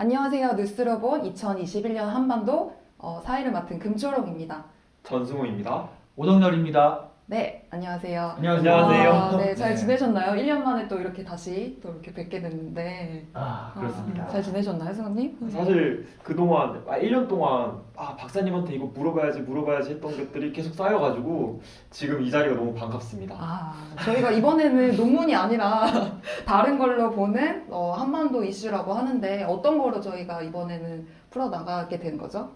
안녕하세요. 뉴스로봇 2021년 한반도 사회를 맡은 금초롱입니다. 전승호입니다. 오덕렬입니다. 네, 안녕하세요. 안녕하세요. 네, 잘 네. 지내셨나요? 1년 만에 또 이렇게 다시 또 이렇게 뵙게 됐는데. 그렇습니다. 잘 지내셨나요, 승원님? 사실 그동안 1년 동안 박사님한테 이거 물어봐야지 했던 것들이 계속 쌓여가지고 지금 이 자리가 너무 반갑습니다. 저희가 이번에는 논문이 아니라 다른 걸로 보는 한반도 이슈라고 하는데 어떤 거로 저희가 이번에는 풀어나가게 된 거죠?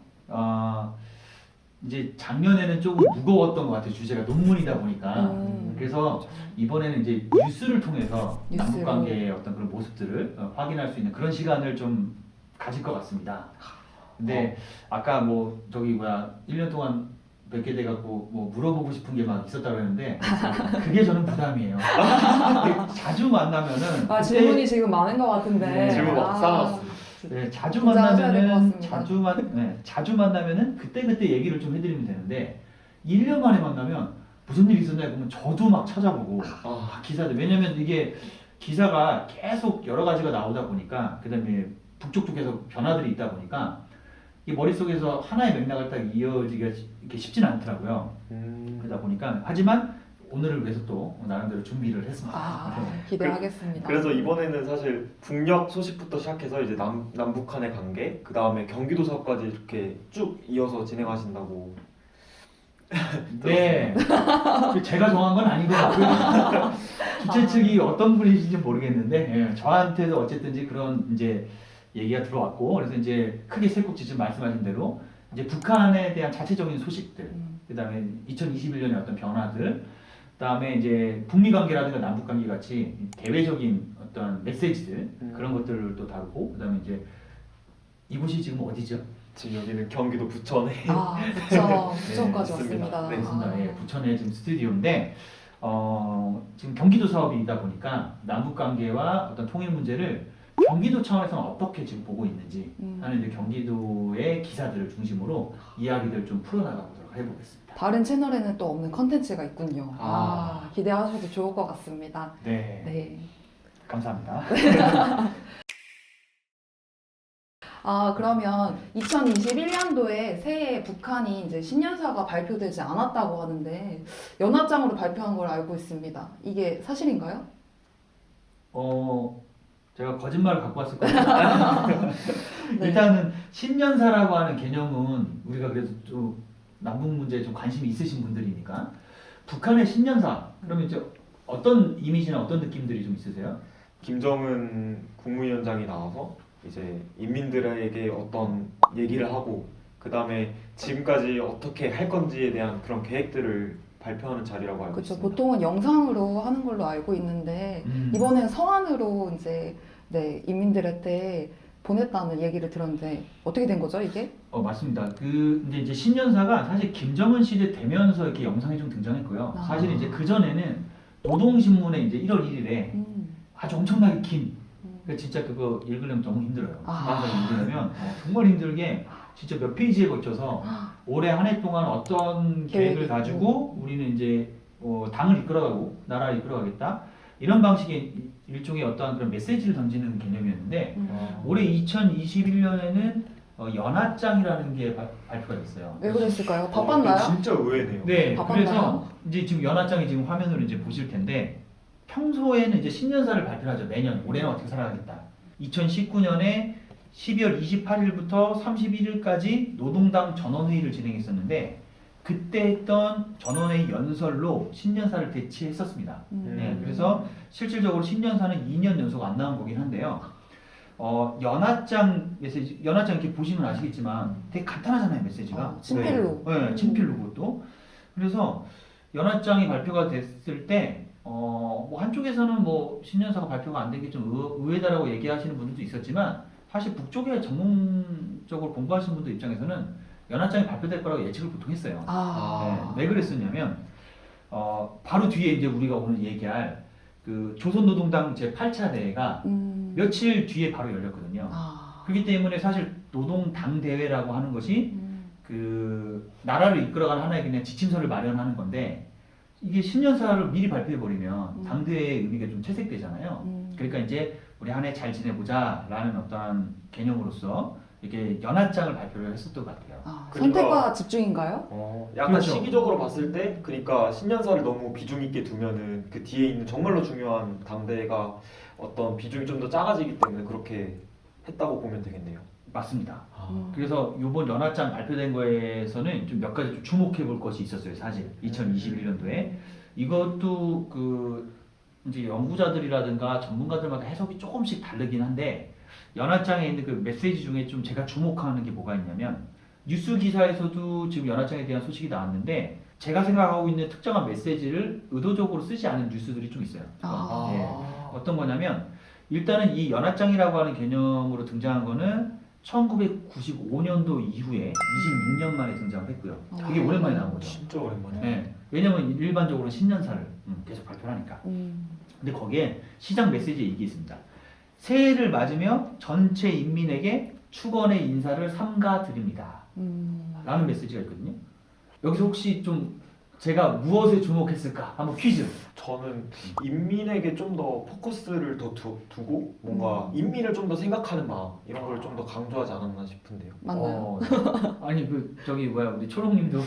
이제 작년에는 조금 무거웠던 것 같아요. 주제가 논문이다 보니까. 음. 그래서 이번에는 이제 뉴스를 통해서 뉴스로. 남북 관계의 어떤 그런 모습들을 확인할 수 있는 그런 시간을 좀 가질 것 같습니다. 근데 아까 1년 동안 뵙게 돼갖고 물어보고 싶은 게 막 있었다고 했는데 그게 저는 부담이에요. 자주 만나면은 질문이 지금 많은 것 같은데. 질문 막 쌓아놨습니다. 네, 자주 긴장하셔야 될것 만나면은 같습니다. 자주 만나면은 그때 얘기를 좀 해드리면 되는데 1년 만에 만나면 무슨 일이 있었냐 보면 저도 막 찾아보고 기사들, 왜냐면 이게 기사가 계속 여러 가지가 나오다 보니까, 그다음에 북쪽 쪽에서 변화들이 있다 보니까 이 머릿속에서 하나의 맥락을 딱 이어지기가 이렇게 쉽진 않더라고요. 그러다 보니까, 하지만 오늘을 위해서 또 나름대로 준비를 했습니다. 네. 기대하겠습니다. 그래서 이번에는 사실 북녘 소식부터 시작해서 이제 남북한의 관계, 그 다음에 경기도 사업까지 이렇게 쭉 이어서 진행하신다고. 네, 제가 정한 건 아닌 것 같고요. 주최 측이 어떤 분이신지 모르겠는데, 저한테도 어쨌든지 그런 이제 얘기가 들어왔고, 그래서 이제 크게 세 곡 지금 말씀하신 대로 이제 북한에 대한 자체적인 소식들, 그다음에 2021년의 어떤 변화들, 그다음에 이제 북미 관계라든가 남북 관계 같이 대외적인 어떤 메시지들, 그런 것들을 또 다루고, 그다음에 이제 이곳이 지금 어디죠? 지금 여기는 경기도 부천에 부천까지 있습니다. 왔습니다. 네, 있습니다. 예, 부천에 지금 스튜디오인데, 지금 경기도 사업이다 보니까 남북 관계와 어떤 통일 문제를 경기도 차원에서는 어떻게 지금 보고 있는지 하는 이제 경기도의 기사들을 중심으로 이야기들 좀 풀어나가보도록 해보겠습니다. 다른 채널에는 또 없는 컨텐츠가 있군요. 기대하셔도 좋을 것 같습니다. 네. 감사합니다. 그러면 2021년도에 새해 북한이 이제 신년사가 발표되지 않았다고 하는데 연합장으로 발표한 걸 알고 있습니다. 이게 사실인가요? 제가 거짓말을 갖고 왔을 거예요. 일단은 신년사라고 하는 개념은 우리가 그래도 좀 남북 문제에 좀 관심이 있으신 분들이니까, 북한의 신년사 그러면 이제 어떤 이미지나 어떤 느낌들이 좀 있으세요? 김정은 국무위원장이 나와서 이제 인민들에게 어떤 얘기를 하고, 그 다음에 지금까지 어떻게 할 건지에 대한 그런 계획들을 발표하는 자리라고 알고 그렇죠. 있습니다. 보통은 영상으로 하는 걸로 알고 있는데 이번엔 서한으로 이제 인민들한테 보냈다는 얘기를 들었는데 어떻게 된 거죠, 이게? 맞습니다. 근데 이제 신년사가 사실 김정은 시대 되면서 이렇게 영상에 좀 등장했고요. 사실 이제 그 전에는 노동신문에 이제 1월 1일에 아주 엄청나게 긴, 그러니까 진짜 그거 읽으려면 너무 힘들어요. 신년사 읽으려면 정말 힘들게 진짜 몇 페이지에 걸쳐서 올해 한 해 동안 어떤 계획을 가지고 우리는 이제 당을 이끌어가고 나라를 이끌어가겠다, 이런 방식의 일종의 어떠한 그런 메시지를 던지는 개념이었는데, 올해 2021년에는 연합장이라는 게 발표가 됐어요. 왜 그랬을까요? 바빴나요? 진짜 의외네요. 네, 바빴나요? 그래서 이제 지금 연합장이 지금 화면으로 이제 보실 텐데, 평소에는 이제 신년사를 발표하죠. 매년 올해는 어떻게 살아가겠다. 2019년에 12월 28일부터 31일까지 노동당 전원회의를 진행했었는데, 그때 했던 전원회의 연설로 신년사를 대체했었습니다. 네, 그래서 실질적으로 신년사는 2년 연속 안 나온 거긴 한데요. 연합장 메시지, 연합장 이렇게 보시면 아시겠지만 되게 간단하잖아요, 메시지가. 친필로. 네, 친필로 그것도. 그래서 연합장이 발표가 됐을 때, 한쪽에서는 신년사가 발표가 안 된 게 좀 의외다라고 얘기하시는 분들도 있었지만, 사실 북쪽에 전문적으로 공부하시는 분들 입장에서는 연합장이 발표될 거라고 예측을 보통 했어요. 네, 왜 그랬었냐면, 바로 뒤에 이제 우리가 오늘 얘기할 그 조선노동당 제8차 대회가 며칠 뒤에 바로 열렸거든요. 그렇기 때문에 사실 노동당 대회라고 하는 것이 그 나라를 이끌어가는 하나의 그냥 지침서를 마련하는 건데, 이게 신년사를 미리 발표해버리면 당대회의 의미가 좀 채색되잖아요. 그러니까 이제 우리 한 해 잘 지내보자라는 어떤 개념으로서 이렇게 연합장을 발표를 했었던 것 같아요. 아, 그러니까- 선택과 집중인가요? 약간 그렇죠. 시기적으로 봤을 때, 그러니까 신년사를 너무 비중 있게 두면은 그 뒤에 있는 정말로 중요한 당대가 어떤 비중이 좀 더 작아지기 때문에 그렇게 했다고 보면 되겠네요. 맞습니다. 음. 그래서 이번 연합장 발표된 거에서는 좀 몇 가지 좀 주목해 볼 것이 있었어요. 사실 2021년도에 이것도 그 이제 연구자들이라든가 전문가들마다 해석이 조금씩 다르긴 한데 연합장에 있는 그 메시지 중에 좀 제가 주목하는 게 뭐가 있냐면 뉴스 기사에서도 지금 연합장에 대한 소식이 나왔는데 제가 생각하고 있는 특정한 메시지를 의도적으로 쓰지 않은 뉴스들이 좀 있어요. 아. 예. 어떤 거냐면 일단은 이 연합장이라고 하는 개념으로 등장한 거는 1995년도 이후에 26년 만에 등장을 했고요. 되게 아. 오랜만에 나온 거죠. 진짜 오랜만에. 네. 왜냐면 일반적으로 신년사를 계속 발표를 하니까. 근데 거기에 시장 메시지에 이게 있습니다. 새해를 맞으며 전체 인민에게 축원의 인사를 삼가드립니다. 라는 메시지가 있거든요. 여기서 혹시 좀 제가 무엇에 주목했을까? 한번 퀴즈. 저는 인민에게 좀 더 포커스를 더 두고 뭔가 인민을 좀 더 생각하는 마음 이런 걸 좀 더 강조하지 않았나 싶은데요. 맞나요? 아니 그 저기 뭐야 우리 초롱님도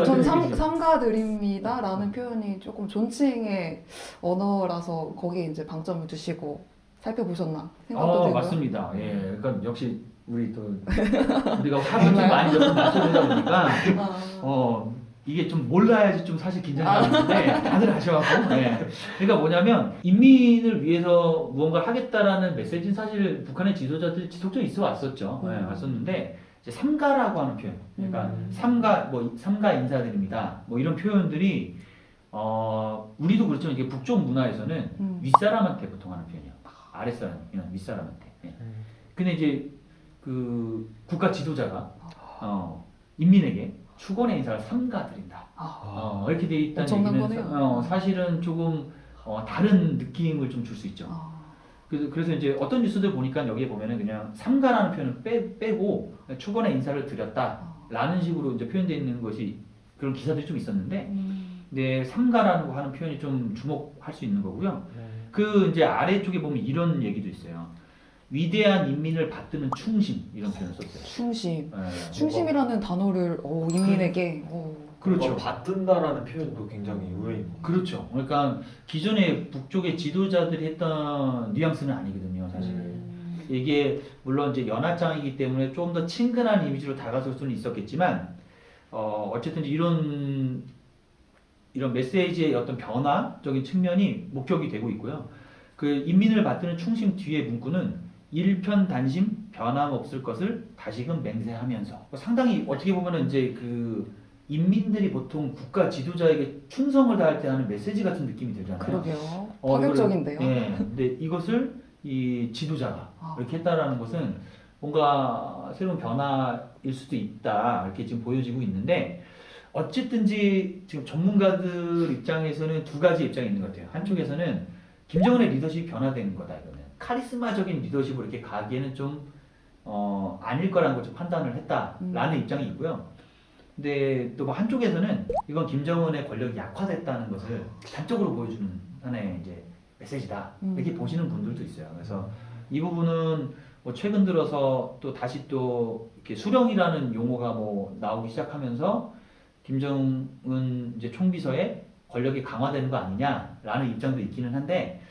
전 생각을 삼가드립니다라는 표현이 조금 존칭의 언어라서 거기에 이제 방점을 두시고 살펴보셨나 생각도 들고요. 맞습니다. 예, 그러니까 역시 우리 또 우리가 화면 좀 많이 좀 맞춰보다 보니까 이게 좀 몰라야지 좀 사실 긴장감이 있는데 다들 아셔갖고 그러니까 뭐냐면 인민을 위해서 무언가를 하겠다라는 메시지는 사실 북한의 지도자들이 지속적으로 있어 왔었죠. 왔었는데 이제 삼가라고 하는 표현, 그러니까 삼가 인사드립니다. 뭐 이런 표현들이 우리도 그렇지만 이게 북쪽 문화에서는 윗사람한테 보통 하는 표현이에요. 아랫사람이나 윗사람한테. 근데 이제 그 국가 지도자가 인민에게 축원의 인사를 삼가드린다. 이렇게 돼 있다는 엄청난 얘기는 거네요. 사실은 조금 다른 느낌을 좀 줄 수 있죠. 그래서 이제 어떤 뉴스들 보니까 여기에 보면은 그냥 삼가라는 표현을 빼고 축원의 인사를 드렸다라는 식으로 이제 표현되어 있는 것이 그런 기사들이 좀 있었는데, 근데 삼가라고 하는 표현이 좀 주목할 수 있는 거고요. 그 이제 아래쪽에 보면 이런 얘기도 있어요. 위대한 인민을 받드는 충심 이런 표현을 썼어요. 충심. 예. 충심이라는 단어를 인민에게 그렇죠. 받든다라는 표현도 굉장히 의외인 것 같아요. 그렇죠. 그러니까 기존의 북쪽의 지도자들이 했던 뉘앙스는 아니거든요, 사실. 이게 물론 이제 연합장이기 때문에 좀 더 친근한 이미지로 다가설 수는 있었겠지만, 어쨌든 이런 메시지의 어떤 변화적인 측면이 목격이 되고 있고요. 그 인민을 받드는 충심 뒤에 문구는 일편단심 변함없을 것을 다시금 맹세하면서 상당히 어떻게 보면은 이제 그 인민들이 보통 국가 지도자에게 충성을 다할 때 하는 메시지 같은 느낌이 들잖아요. 그러게요. 파격적인데요. 근데 이것을 이 지도자가 이렇게 했다라는 것은 뭔가 새로운 변화일 수도 있다 이렇게 지금 보여지고 있는데 어쨌든지 지금 전문가들 입장에서는 두 가지 입장이 있는 것 같아요. 한쪽에서는 김정은의 리더십이 변화된 거다 이거는 카리스마적인 리더십으로 이렇게 가기에는 좀 아닐 거라는 걸 좀 판단을 했다라는 입장이 있고요. 근데 또 한쪽에서는 이건 김정은의 권력이 약화됐다는 것을 단적으로 보여주는 하나의 이제 메시지다 이렇게 보시는 분들도 있어요. 그래서 이 부분은 뭐 최근 들어서 또 다시 또 이렇게 수령이라는 용어가 뭐 나오기 시작하면서 김정은 이제 총비서의 권력이 강화되는 거 아니냐라는 입장도 있기는 한데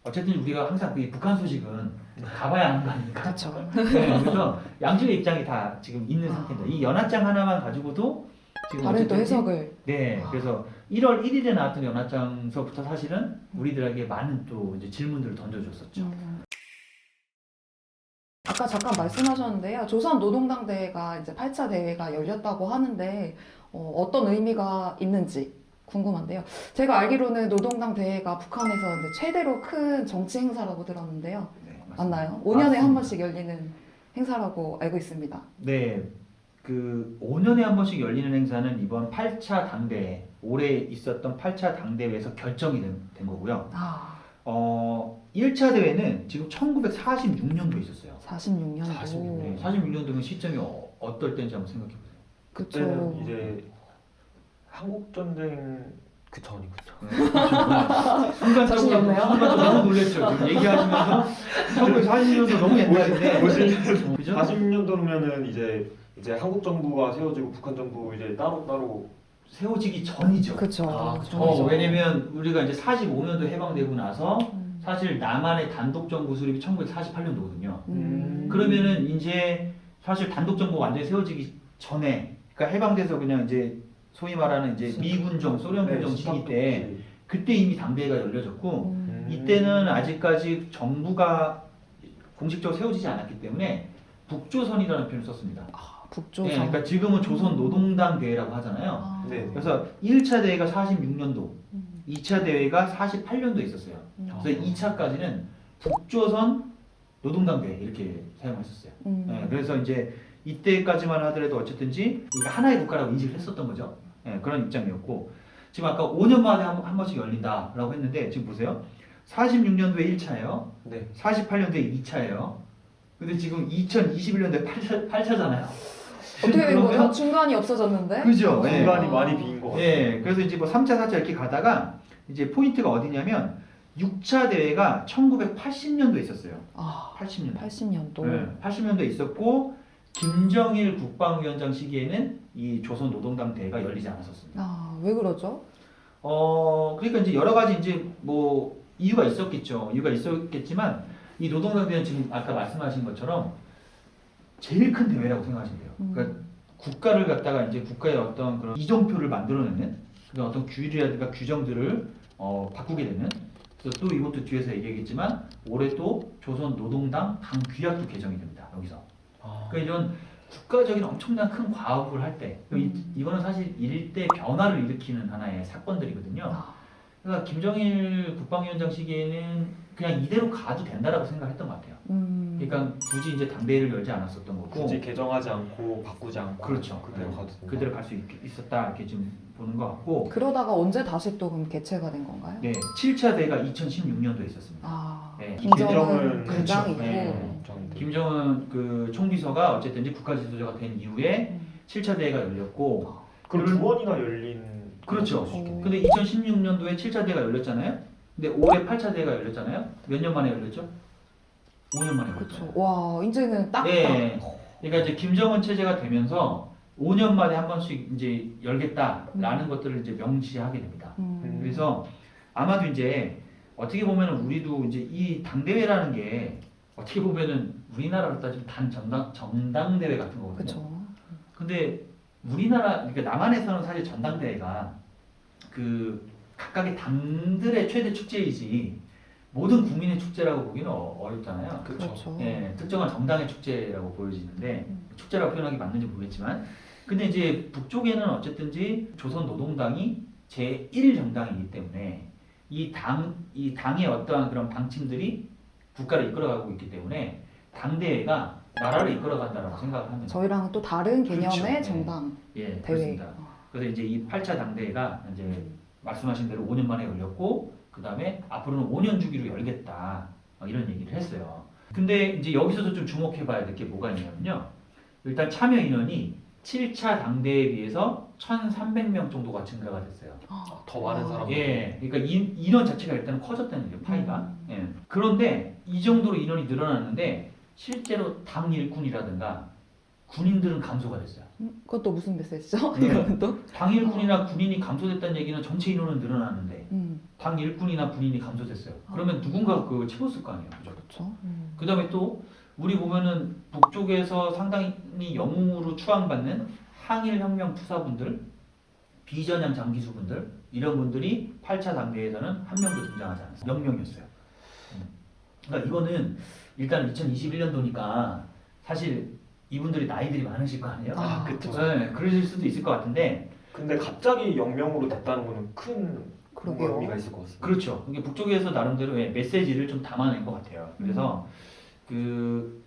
어쨌든 우리가 항상 그 북한 소식은 가봐야 하는 거 아닙니까? 그렇죠. 그래서 양쪽의 입장이 다 지금 있는 상태입니다. 이 연합장 하나만 가지고도 지금 다른 또 어쨌든 해석을. 그래서 1월 1일에 나왔던 연합장서부터 사실은 우리들에게 많은 또 이제 질문들을 던져줬었죠. 아까 잠깐 말씀하셨는데요. 조선 노동당 대회가 이제 8차 대회가 열렸다고 하는데 어떤 의미가 있는지 궁금한데요. 제가 알기로는 노동당 대회가 북한에서 이제 최대로 큰 정치 행사라고 들었는데요. 네, 맞나요? 5년에 한 번씩 열리는 행사라고 알고 있습니다. 네, 그 5년에 한 번씩 열리는 행사는 이번 8차 당대회, 올해 있었던 8차 당대회에서 결정이 된 거고요. 1차 대회는 지금 1946년도에 있었어요. 46년도. 46년. 46년도면 시점이 어떨 때인지 한번 생각해 보세요. 그때는 이제 한국 전쟁 그 전이군요. 순간적으로 자신이 없네요. 너무 놀랬죠. 지금 얘기하시면서 1940년도 너무 옛날인데 50년, 그죠? 40년도면은 이제 한국 정부가 세워지고 북한 정부 이제 따로 세워지기 전이죠. 그쵸. 전이죠. 왜냐면 우리가 이제 45년도 해방되고 나서 음. 사실 남한의 단독 정부 수립이 1948년도거든요. 음. 그러면은 이제 사실 단독 정부가 완전히 세워지기 전에, 그러니까 해방돼서 그냥 이제 소위 말하는 이제 미군정, 소련군정 시기 때 그때 이미 당대회가 열려졌고 이때는 아직까지 정부가 공식적으로 세워지지 않았기 때문에 북조선이라는 표현을 썼습니다. 북조선. 네, 그러니까 지금은 조선 노동당 대회라고 하잖아요. 아. 네. 그래서 1차 대회가 46년도, 음. 2차 대회가 48년도에 있었어요. 그래서 2차까지는 북조선 노동당 대회 이렇게 사용했었어요. 네, 그래서 이제 이때까지만 하더라도 어쨌든지 우리가 하나의 국가라고 인식을 했었던 거죠. 네, 그런 입장이었고 지금 아까 5년마다 한 번씩 열린다라고 했는데 지금 보세요. 46년도에 1차예요. 네. 48년도에 2차예요. 근데 지금 2021년도에 8차잖아요. 어떻게 된 거죠? 중간이 없어졌는데? 그죠? 네. 공간이 많이 비인 것 같아요. 예, 그래서 이제 뭐 3차, 4차 이렇게 가다가 이제 포인트가 어디냐면 6차 대회가 1980년도에 있었어요. 아, 80년도. 80년도. 네, 80년도에 있었고 김정일 국방위원장 시기에는 이 조선 노동당 대회가 열리지 않았었습니다. 아, 왜 그러죠? 그러니까 이제 여러 가지 이제 뭐 이유가 있었겠죠. 이유가 있었겠지만 이 노동당 대회는 지금 아까 말씀하신 것처럼 제일 큰 대회라고 생각하시면 돼요. 그러니까 국가를 갖다가 이제 국가의 어떤 그런 이정표를 만들어내는 그런 어떤 규율이라든가 규정들을 바꾸게 되는. 그래서 또 이것도 뒤에서 얘기하겠지만 올해 또 조선 노동당 당 규약도 개정이 됩니다. 여기서. 그러니까 이런 국가적인 엄청난 큰 과업을 할 때, 이거는 사실 일대 변화를 일으키는 하나의 사건들이거든요. 아. 그러니까 김정일 국방위원장 시기에는 그냥 이대로 가도 된다라고 생각했던 것 같아요. 그러니까 굳이 이제 당대회를 열지 않았었던 거고, 굳이 개정하지 않고 바꾸지 않고 그렇죠. 그대로 가도 된다. 그대로 갈 수 있었다 이렇게 좀 보는 것 같고, 그러다가 언제 다시 또 그럼 개최가 된 건가요? 네, 7차 대회가 2016년도에 있었습니다. 아, 네, 김정은 그렇죠. 부장이고. 네. 전 김정은 그 총비서가 어쨌든 이제 국가 지도자가 된 이후에 7차 대회가 열렸고, 그럼 두 번이나 열린 그렇죠. 수 있겠네요. 근데 2016년도에 7차 대회가 열렸잖아요. 근데 올해 8차 대회가 열렸잖아요. 몇 년 만에 열렸죠? 5년 만에 열렸죠. 그렇죠. 와, 이제는 딱. 네. 그러니까 이제 김정은 체제가 되면서 5년 만에 한 번씩 이제 열겠다라는 것들을 이제 명시하게 됩니다. 그래서 아마도 이제 어떻게 보면은 우리도 이제 이 당대회라는 게 어떻게 보면은 우리나라로 따지면 전당대회 같은 거거든요. 그렇죠. 근데 우리나라, 그러니까 남한에서는 사실 전당대회가 그 각각의 당들의 최대 축제이지 모든 국민의 축제라고 보기는 어렵잖아요. 그렇죠. 예, 특정한 정당의 축제라고 보여지는데 축제라고 표현하기 맞는지 모르겠지만, 근데 이제 북쪽에는 어쨌든지 조선 노동당이 제1 정당이기 때문에 이 당의 어떠한 그런 방침들이 국가를 이끌어가고 있기 때문에 당대회가 나라를 이끌어간다라고 생각하면 저희랑은 또 다른 개념의 그렇죠. 정당 예, 대회. 그렇습니다. 그래서 이제 이 8차 당대회가 이제 말씀하신 대로 5년 만에 열렸고, 그 다음에 앞으로는 5년 주기로 열겠다 이런 얘기를 했어요. 근데 이제 여기서도 좀 주목해봐야 될 게 뭐가 있냐면요. 일단 참여 인원이 7차 당대회에 비해서 1,300명 정도가 증가가 됐어요. 더 많은 사람. 예, 그러니까 인원 자체가 일단 커졌다는 거죠, 파이가. 예. 그런데 이 정도로 인원이 늘어났는데 실제로 당 일꾼이라든가 군인들은 감소가 됐어요. 그것도 무슨 메시지죠? 네. 이거는 또? 당 일꾼이나 군인이 감소됐다는 얘기는 전체 인원은 늘어났는데 음, 당 일꾼이나 군인이 감소됐어요. 그러면 누군가 그걸 채웠을 거 아니에요. 그죠? 그렇죠. 그 다음에 또 우리 보면은 북쪽에서 상당히 영웅으로 추앙받는 항일혁명 투사분들, 비전향 장기수분들 이런 분들이 8차 당대회에서는 한 명도 등장하지 않았어요. 몇 명이었어요. 그러니까 이거는 일단 2021년도니까 사실 이분들이 나이들이 많으실 거 아니에요? 아, 그쵸. 네, 그러실 수도 있을 것 같은데, 근데 갑자기 영명으로 됐다는 거는 큰 그러게요. 의미가 있을 것 같습니다. 그렇죠. 이게 북쪽에서 나름대로 메시지를 좀 담아낸 것 같아요. 그래서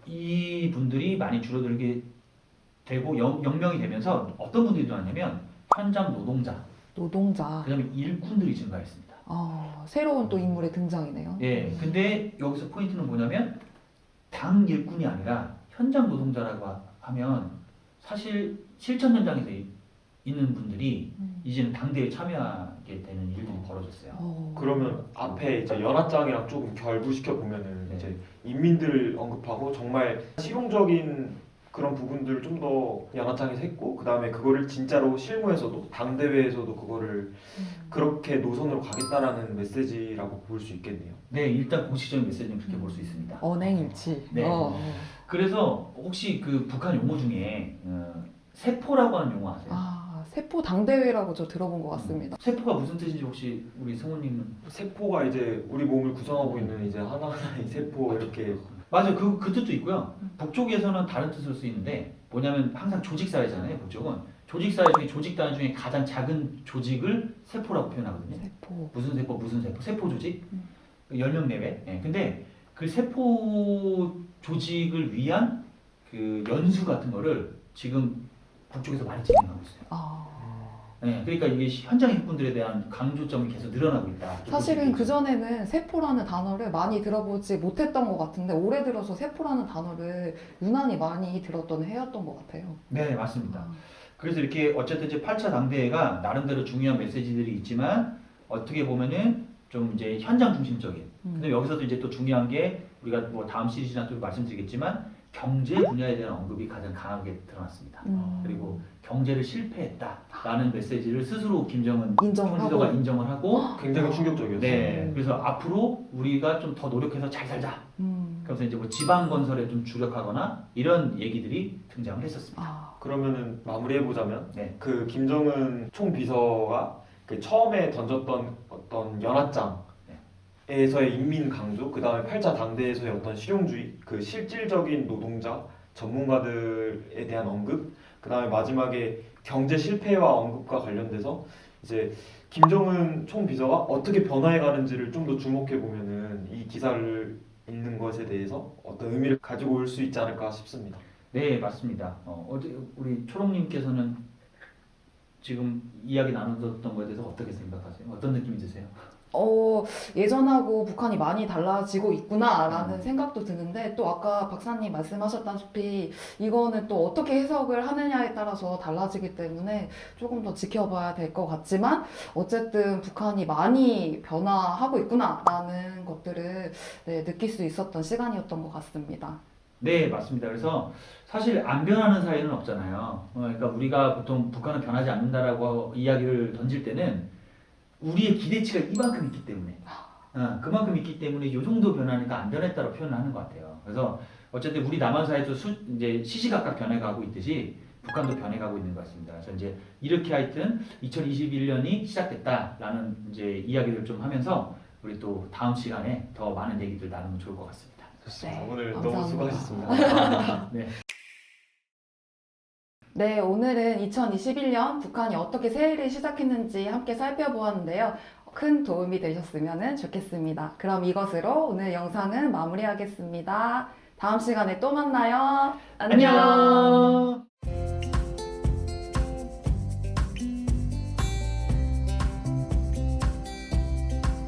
이 분들이 많이 줄어들게 되고 영명이 되면서 어떤 분들이 들어왔냐면 현장 노동자. 그다음에 일꾼들이 증가했습니다. 새로운 또 인물의 등장이네요. 예. 근데 여기서 포인트는 뭐냐면 당 일꾼이 아니라 현장 노동자라고 하면 사실 실천 현장에서 있는 분들이 이제는 당대에 참여하게 되는 일들이 벌어졌어요. 그러면 앞에 이제 연합장이랑 조금 결부시켜 보면은 네. 이제 인민들을 언급하고 정말 실용적인 그런 부분들을 좀 더 연합장에서 했고, 그 다음에 그거를 진짜로 실무에서도 당 대회에서도 그거를 그렇게 노선으로 가겠다라는 메시지라고 볼 수 있겠네요. 네, 일단 공식적인 메시지는 그렇게 볼 수 있습니다. 언행일치. 네. 그래서 혹시 그 북한 용어 중에 세포라고 하는 용어 아세요? 세포 당대회라고 저 들어본 것 같습니다. 세포가 무슨 뜻인지 혹시 우리 성우님은? 세포가 이제 우리 몸을 구성하고 있는 이제 하나하나의 세포 이렇게. 맞아요. 그 뜻도 있고요. 북쪽에서는 다른 뜻을 쓰이는데 뭐냐면 항상 조직사회잖아요. 북쪽은 조직사회 중에 조직단 중에 가장 작은 조직을 세포라고 표현하거든요. 세포. 무슨 세포 무슨 세포 세포 조직 10명 내외. 예. 근데 그 세포 조직을 위한 그 연수 같은 거를 지금 북쪽에서 많이 진행하고 있어요. 네, 그러니까 이게 현장 일꾼들에 대한 강조점이 계속 늘어나고 있다. 사실은 그전에는 세포라는 단어를 많이 들어보지 못했던 것 같은데 올해 들어서 세포라는 단어를 유난히 많이 들었던 해였던 것 같아요. 네, 맞습니다. 그래서 이렇게 어쨌든 이제 8차 당대회가 나름대로 중요한 메시지들이 있지만 어떻게 보면은 좀 이제 현장 중심적인. 근데 여기서도 이제 또 중요한 게 우리가 뭐 다음 시리즈나 또 말씀드리겠지만 경제 분야에 대한 언급이 가장 강하게 드러났습니다. 그리고 경제를 실패했다라는 메시지를 스스로 김정은 총리가 인정을 하고 굉장히 충격적이었어요. 네, 그래서 앞으로 우리가 좀 더 노력해서 잘 살자. 그래서 이제 뭐 지방 건설에 좀 주력하거나 이런 얘기들이 등장을 했었습니다. 그러면은 마무리해 보자면 네. 그 김정은 총비서가 그 처음에 던졌던 어떤 연합장에서의 인민 강조, 그 다음에 8차 당대에서의 어떤 실용주의, 그 실질적인 노동자 전문가들에 대한 언급, 그 다음에 마지막에 경제 실패와 언급과 관련돼서 이제 김정은 총비서가 어떻게 변화해 가는지를 좀 더 주목해 보면은 이 기사를 읽는 것에 대해서 어떤 의미를 가지고 올 수 있지 않을까 싶습니다. 네, 맞습니다. 어제 우리 초롱님께서는 지금 이야기 나누었던 것에 대해서 어떻게 생각하세요? 어떤 느낌이 드세요? 예전하고 북한이 많이 달라지고 있구나라는 생각도 드는데 또 아까 박사님 말씀하셨다시피 이거는 또 어떻게 해석을 하느냐에 따라서 달라지기 때문에 조금 더 지켜봐야 될 것 같지만 어쨌든 북한이 많이 변화하고 있구나라는 것들을 느낄 수 있었던 시간이었던 것 같습니다. 네, 맞습니다. 그래서 사실 안 변하는 사회는 없잖아요. 그러니까 우리가 보통 북한은 변하지 않는다라고 이야기를 던질 때는 우리의 기대치가 이만큼 있기 때문에 그만큼 있기 때문에 이 정도 변하니까 안 변했다고 표현을 하는 것 같아요. 그래서 어쨌든 우리 남한 사회도 이제 시시각각 변해가고 있듯이 북한도 변해가고 있는 것 같습니다. 그래서 이제 이렇게 하여튼 2021년이 시작됐다라는 이제 이야기를 좀 하면서 우리 또 다음 시간에 더 많은 얘기들 나누면 좋을 것 같습니다. 좋습니다. 네, 오늘 감사합니다. 너무 수고하셨습니다. 네. 네, 오늘은 2021년 북한이 어떻게 새해를 시작했는지 함께 살펴보았는데요. 큰 도움이 되셨으면 좋겠습니다. 그럼 이것으로 오늘 영상은 마무리하겠습니다. 다음 시간에 또 만나요. 안녕. 안녕.